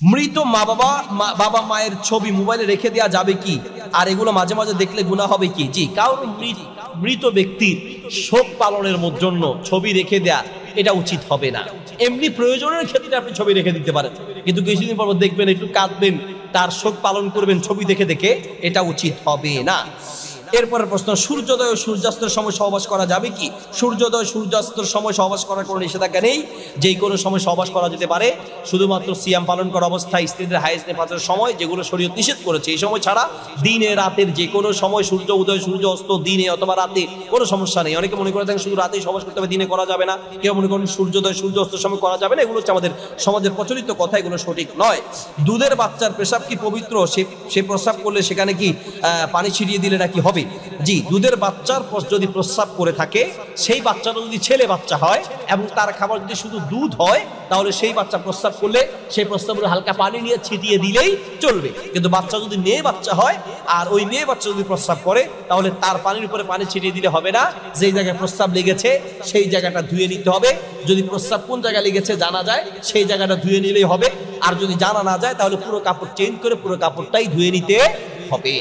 মৃত বাবা মায়ের ছবি মোবাইলে রেখে দেওয়া যাবে কি? আর এগুলো মাঝে মাঝে দেখলে গুনাহ হবে কি? জি, কারণ মৃত ব্যক্তির শোক পালনের জন্য ছবি রেখে দেয়া এটা উচিত হবে না। এমনি প্রয়োজনের ক্ষেত্রে আপনি ছবি রেখে দিতে পারেন, কিন্তু কিছুদিন পর দেখবেন একটু কাঁদবেন, তার শোক পালন করবেন ছবি দেখে দেখে, এটা উচিত হবে না। এরপরের প্রশ্ন, সূর্যোদয় ও সূর্যাস্তের সময় সহবাস করা যাবে কি? সূর্যোদয় সূর্যাস্তের সময় সহবাস করার কোনো নিষেধাজ্ঞা নেই, যেই কোনো সময় সহবাস করা যেতে পারে। শুধুমাত্র সিয়াম পালন করা অবস্থায় স্ত্রীদের হায়েজ নেফাসের সময়, যেগুলো শরীয়ত নিষেধ করেছে, এই সময় ছাড়া দিনে রাতের যে কোনো সময়, সূর্য উদয় সূর্য অস্ত, দিনে অথবা রাতে কোনো সমস্যা নেই। অনেকে মনে করে থাকেন শুধু রাতেই সহবাস করতে হবে, দিনে করা যাবে না। কেউ মনে করেন সূর্যোদয় সূর্য অস্তের সময় করা যাবে না। এগুলো হচ্ছে আমাদের সমাজের প্রচলিত কথা, এগুলো সঠিক নয়। দুধের বাচ্চার পেশাব কি পবিত্র? সে প্রস্রাব করলে সেখানে কি পানি ছিটিয়ে দিলে নাকি হবে? জি, দুধের বাচ্চার যদি প্রস্রাব করে থাকে, সেই বাচ্চাটা যদি ছেলে বাচ্চা হয় এবং তার খাবার যদি শুধু দুধ হয়, তাহলে সেই বাচ্চা প্রস্রাব করলে সেই প্রস্রাবের হালকা পানি নিয়ে ছিটিয়ে দিলেই চলবে। কিন্তু বাচ্চা যদি মেয়ে বাচ্চা হয় আর ওই মেয়ে বাচ্চা যদি প্রস্রাব করে, তাহলে তার পানির উপরে পানি ছিটিয়ে দিলে হবে না। যেই জায়গায় প্রস্রাব লেগেছে সেই জায়গাটা ধুয়ে নিতে হবে। যদি প্রস্রাব কোন জায়গায় লেগেছে জানা যায়, সেই জায়গাটা ধুয়ে নিলেই হবে। আর যদি জানা না যায়, তাহলে পুরো কাপড় চেঞ্জ করে পুরো কাপড়টাই ধুয়ে নিতে হবে।